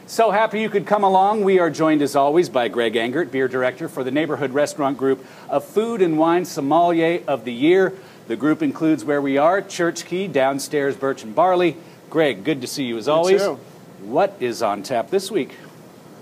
So happy you could come along. We are joined as always by Greg Engert, beer director for the neighborhood restaurant group of Food and Wine Sommelier of the Year. The group includes where we are, Church Key, downstairs Birch and Barley. Greg, good to see you as always. You too. What is on tap this week?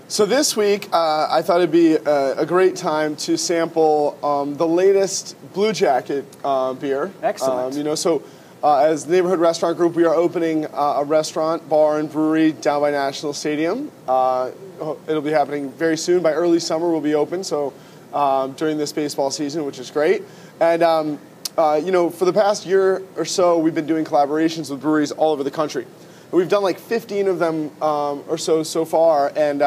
So this week, I thought it'd be a great time to sample the latest Bluejacket beer. Excellent. As the neighborhood restaurant group, we are opening a restaurant, bar, and brewery down by National Stadium. It'll be happening very soon. By early summer, we'll be open. So during this baseball season, which is great. And for the past year or so, we've been doing collaborations with breweries all over the country. We've done like 15 of them or so far, and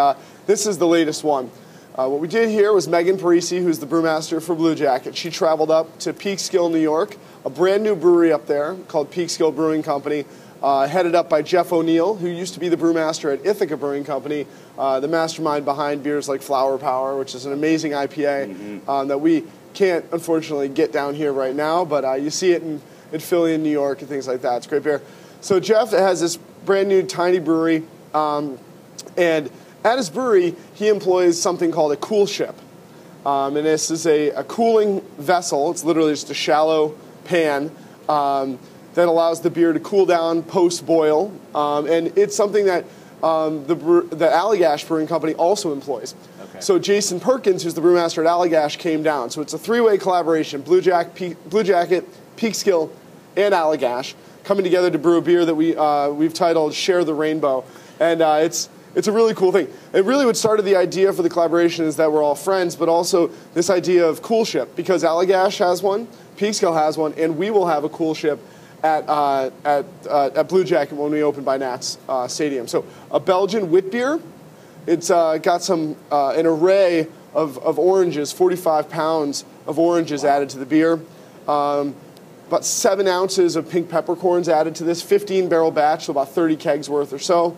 this is the latest one. What we did here was Megan Parisi, who's the brewmaster for Bluejacket. She traveled up to Peekskill, New York, a brand new brewery up there called Peekskill Brewing Company, headed up by Jeff O'Neill, who used to be the brewmaster at Ithaca Brewing Company, the mastermind behind beers like Flower Power, which is an amazing IPA that we can't, unfortunately, get down here right now, but you see it in Philly and New York and things like that. It's great beer. So Jeff has this brand new tiny brewery, and at his brewery, he employs something called a cool ship. And this is a cooling vessel. It's literally just a shallow pan that allows the beer to cool down post-boil. And it's something that the Allagash Brewing Company also employs. Okay. So Jason Perkins, who's the brewmaster at Allagash, came down. So it's a three-way collaboration, Bluejacket, Peekskill, and Allagash, coming together to brew a beer that we've titled Share the Rainbow. And it's a really cool thing. It really what started the idea for the collaboration is that we're all friends, but also this idea of cool ship, because Allagash has one, Peekskill has one, and we will have a cool ship at Bluejacket when we open by Nats Stadium. So a Belgian wit beer. It's got an array of oranges, 45 pounds of oranges added to the beer. About 7 ounces of pink peppercorns added to this, 15-barrel batch, so about 30 kegs worth or so.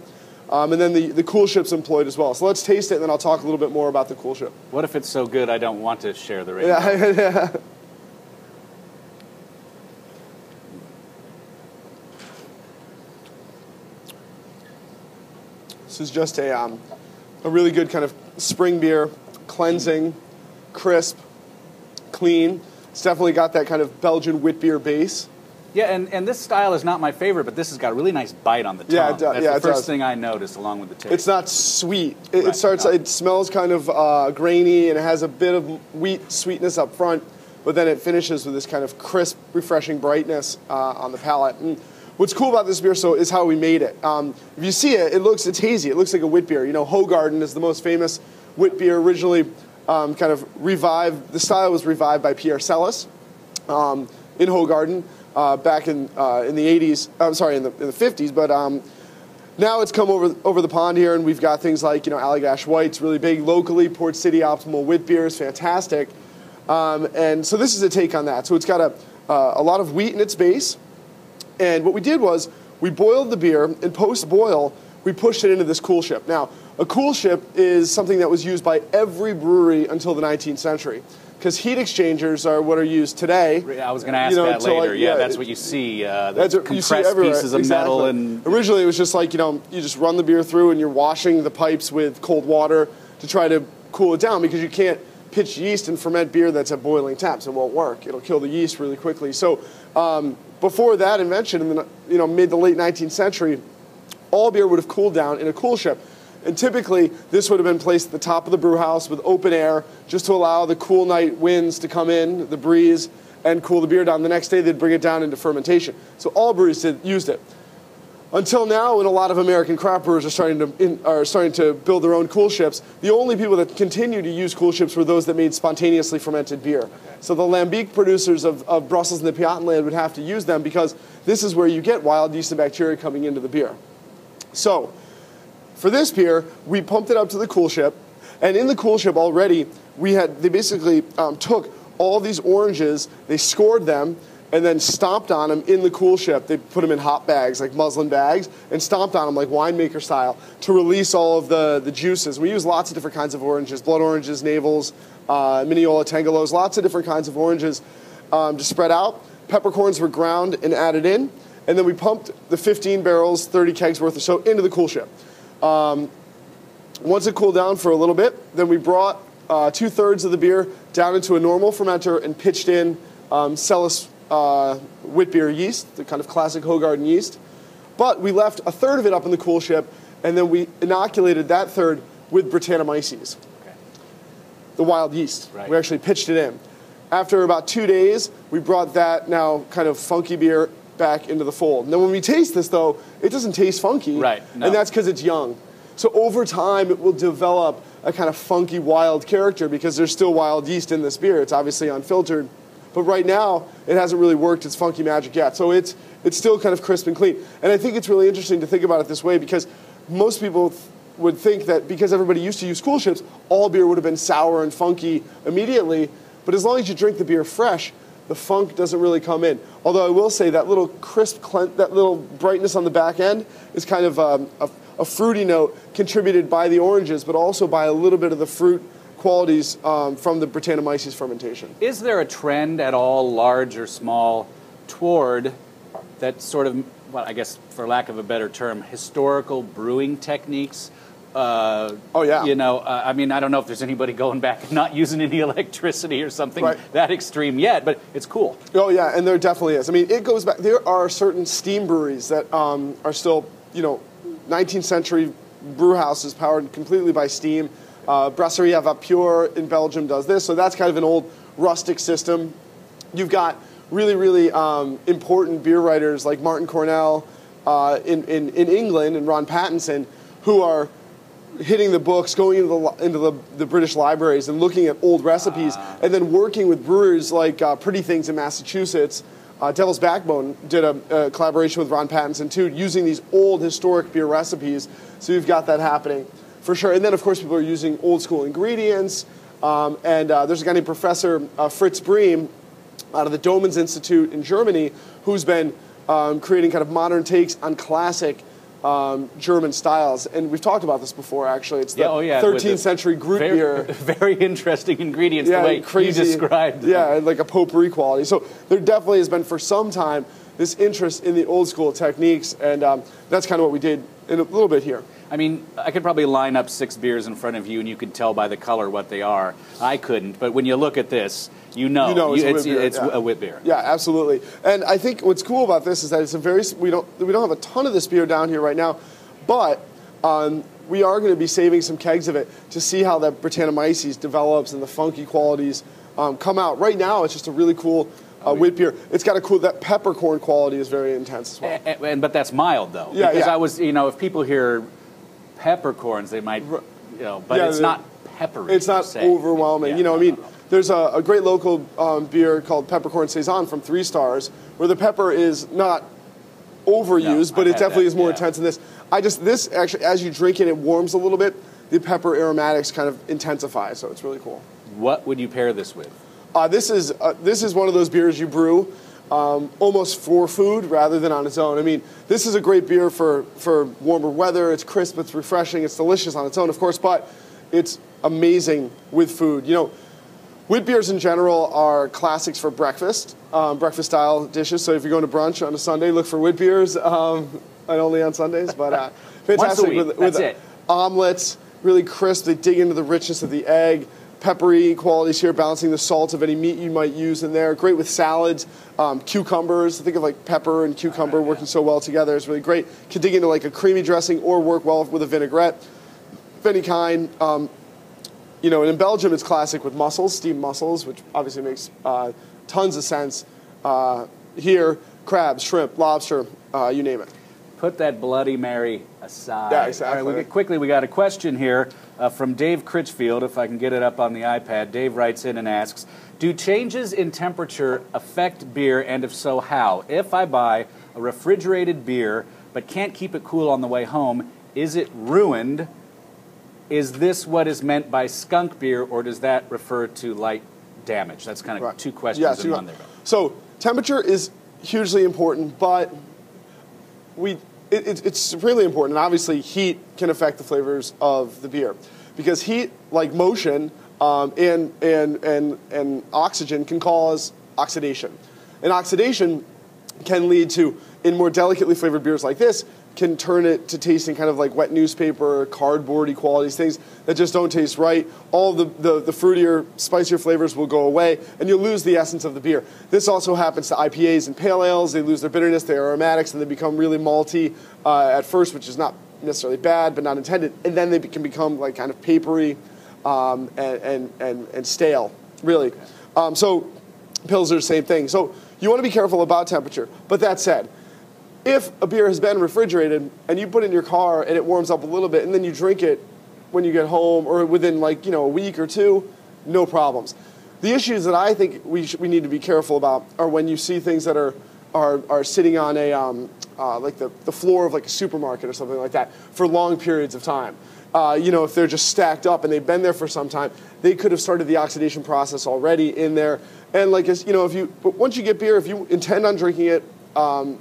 And then the cool ship's employed as well. So let's taste it, and then I'll talk a little bit more about the cool ship. What if it's so good I don't want to share the rainbow? Yeah. This is just a really good kind of spring beer, cleansing, crisp, clean. It's definitely got that kind of Belgian wit beer base. Yeah, and this style is not my favorite, but this has got a really nice bite on the tongue. Yeah, That's the first thing I noticed along with the taste. It's not sweet. It smells kind of grainy, and it has a bit of wheat sweetness up front, but then it finishes with this kind of crisp, refreshing brightness on the palate. And what's cool about this beer is how we made it. If you see it, it's hazy. It looks like a wit beer. You know, Hoegaarden is the most famous wit beer, originally kind of revived. The style was revived by Pierre Celis in Hoegaarden. Back in the 80s, I'm sorry, in the 50s, but now it's come over the pond here, and we've got things like, Allagash White's really big locally, Port City Optimal Wit Beer is fantastic, and so this is a take on that. So it's got a lot of wheat in its base, and what we did was we boiled the beer, and post-boil, we pushed it into this cool ship. Now, a cool ship is something that was used by every brewery until the 19th century. Because heat exchangers are what are used today. I was going to ask that later. Yeah, that's what you see. That's what compressed you see everywhere. Pieces of metal. And originally, it was just like you just run the beer through and you're washing the pipes with cold water to try to cool it down, because you can't pitch yeast and ferment beer that's at boiling temps. It won't work. It'll kill the yeast really quickly. So before that invention, in the mid to late 19th century, all beer would have cooled down in a cool ship. And typically, this would have been placed at the top of the brew house with open air, just to allow the cool night winds to come in, the breeze, and cool the beer down. The next day, they'd bring it down into fermentation. So all breweries used it. Until now, when a lot of American craft brewers are starting to build their own cool ships, the only people that continue to use cool ships were those that made spontaneously fermented beer. Okay. So the Lambic producers of Brussels and the Piemonte would have to use them, because this is where you get wild yeast and bacteria coming into the beer. So for this beer, we pumped it up to the cool ship, and in the cool ship already, they basically took all these oranges, they scored them, and then stomped on them in the cool ship. They put them in hop bags, like muslin bags, and stomped on them like winemaker style to release all of the juices. We use lots of different kinds of oranges, blood oranges, navels, Mineola, Tangelos, lots of different kinds of oranges to spread out. Peppercorns were ground and added in, and then we pumped the 15 barrels, 30 kegs worth or so into the cool ship. Once it cooled down for a little bit, then we brought 2/3 of the beer down into a normal fermenter and pitched in Celis wit beer yeast, the kind of classic Hoegaarden yeast. But we left 1/3 of it up in the cool ship, and then we inoculated that third with Brettanomyces, the wild yeast. Right. We actually pitched it in. After about 2 days, we brought that now kind of funky beer back into the fold. Now, when we taste this, though, it doesn't taste funky. Right. No. And that's because it's young. So over time, it will develop a kind of funky, wild character because there's still wild yeast in this beer. It's obviously unfiltered. But right now, it hasn't really worked its funky magic yet. So it's still kind of crisp and clean. And I think it's really interesting to think about it this way because most people would think that because everybody used to use cool ships, all beer would have been sour and funky immediately. But as long as you drink the beer fresh, the funk doesn't really come in. Although I will say that little crisp, that little brightness on the back end is kind of a fruity note contributed by the oranges, but also by a little bit of the fruit qualities from the Brettanomyces fermentation. Is there a trend at all, large or small, toward that sort of, well, I guess for lack of a better term, historical brewing techniques? Oh, yeah. You know, I mean, I don't know if there's anybody going back and not using any electricity or something that extreme yet, but it's cool. Oh, yeah, and there definitely is. I mean, it goes back. There are certain steam breweries that are still, 19th century brew houses powered completely by steam. Brasserie à Vapeur in Belgium does this, so that's kind of an old rustic system. You've got really, really important beer writers like Martin Cornell in England and Ron Pattinson who are hitting the books, going into the British libraries and looking at old recipes, and then working with brewers like Pretty Things in Massachusetts. Devil's Backbone did a collaboration with Ron Pattinson too, using these old historic beer recipes. So you've got that happening for sure. And then of course people are using old school ingredients. And there's a guy named Professor Fritz Brehm out of the Domens Institute in Germany who's been creating kind of modern takes on classic German styles, and we've talked about this before. Actually, it's the 13th century Groot beer. Very interesting ingredients, the way you described. Yeah, like a potpourri quality. So there definitely has been for some time this interest in the old school techniques, and that's kind of what we did in a little bit here. I mean, I could probably line up 6 beers in front of you, and you could tell by the color what they are. I couldn't, but when you look at this, it's a wit beer. Yeah, absolutely. And I think what's cool about this is that it's we don't have a ton of this beer down here right now, but we are going to be saving some kegs of it to see how that Brettanomyces develops and the funky qualities come out. Right now, it's just a really cool wit beer. It's got that peppercorn quality is very intense as well. But that's mild though. Yeah, because yeah. I was, if people hear peppercorns, they might, but it's not peppery. It's not overwhelming. Yeah, There's a great local beer called Peppercorn Saison from 3 Stars, where the pepper is not overused, but it definitely is more intense than this. This actually, as you drink it, it warms a little bit. The pepper aromatics kind of intensify, so it's really cool. What would you pair this with? This is one of those beers you brew almost for food rather than on its own. I mean, this is a great beer for warmer weather. It's crisp, it's refreshing, it's delicious on its own, of course, but it's amazing with food. Wit beers in general are classics for breakfast, breakfast-style dishes. So if you're going to brunch on a Sunday, look for wit beers, and only on Sundays. But fantastic Once a week, with omelets, really crisp. They dig into the richness of the egg. Peppery qualities here, balancing the salt of any meat you might use in there. Great with salads, cucumbers. Think of like pepper and cucumber working so well together. It's really great. Can dig into like a creamy dressing or work well with a vinaigrette of any kind. And in Belgium, it's classic with mussels, steamed mussels, which obviously makes tons of sense. Here, crabs, shrimp, lobster, you name it. Put that Bloody Mary aside. Yeah, exactly. All right, we got a question here from Dave Critchfield, if I can get it up on the iPad. Dave writes in and asks, do changes in temperature affect beer, and if so, how? If I buy a refrigerated beer but can't keep it cool on the way home, is it ruined? Is this what is meant by skunk beer, or does that refer to light damage? That's kind of 2 questions in one there. So temperature is hugely important, but it's really important. And obviously, heat can affect the flavors of the beer because heat, like motion and oxygen, can cause oxidation. And oxidation can lead to, in more delicately flavored beers like this, can turn it to tasting kind of like wet newspaper, cardboardy qualities, things that just don't taste right. All the fruitier, spicier flavors will go away, and you'll lose the essence of the beer. This also happens to IPAs and pale ales. They lose their bitterness, their aromatics, and they become really malty at first, which is not necessarily bad, but not intended. And then they can become like kind of papery and stale, really. So Pilsner, same thing. So you want to be careful about temperature. But that said, if a beer has been refrigerated and you put it in your car and it warms up a little bit and then you drink it when you get home or within like, a week or two, no problems. The issues that I think we need to be careful about are when you see things that are sitting on a like the floor of like a supermarket or something like that for long periods of time. If they're just stacked up and they've been there for some time, they could have started the oxidation process already in there. And like, but once you get beer, if you intend on drinking it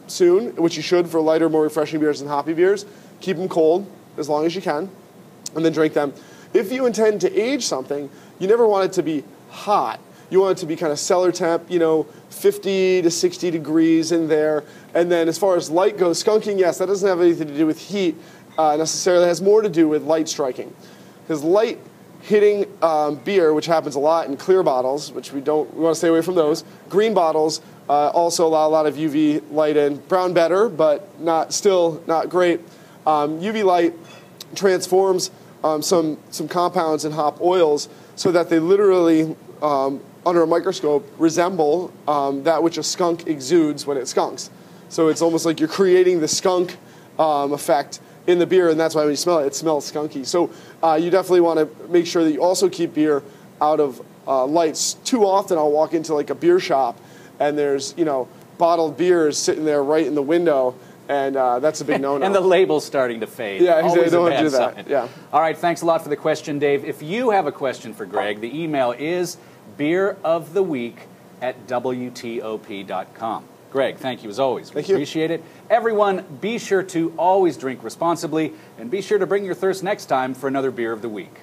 soon, which you should for lighter, more refreshing beers and hoppy beers, keep them cold as long as you can, and then drink them. If you intend to age something, you never want it to be hot. You want it to be kind of cellar temp, 50 to 60 degrees in there. And then as far as light goes, skunking, yes, that doesn't have anything to do with heat necessarily. It has more to do with light striking. Because light hitting beer, which happens a lot in clear bottles, which we want to stay away from those. Green bottles also allow a lot of UV light in. Brown better, but still not great. UV light transforms some compounds in hop oils so that they literally, under a microscope, resemble that which a skunk exudes when it skunks. So it's almost like you're creating the skunk effect in the beer, and that's why when you smell it, it smells skunky. So you definitely want to make sure that you also keep beer out of lights. Too often I'll walk into like a beer shop and there's, bottled beers sitting there right in the window, and that's a big no-no. And the label's starting to fade. Yeah, exactly. Always Don't a want to do bad that. sign. Yeah. All right, thanks a lot for the question, Dave. If you have a question for Greg, the email is beeroftheweek@WTOP.com. Greg, thank you as always. Thank you. Appreciate it. Everyone, be sure to always drink responsibly, and be sure to bring your thirst next time for another Beer of the Week.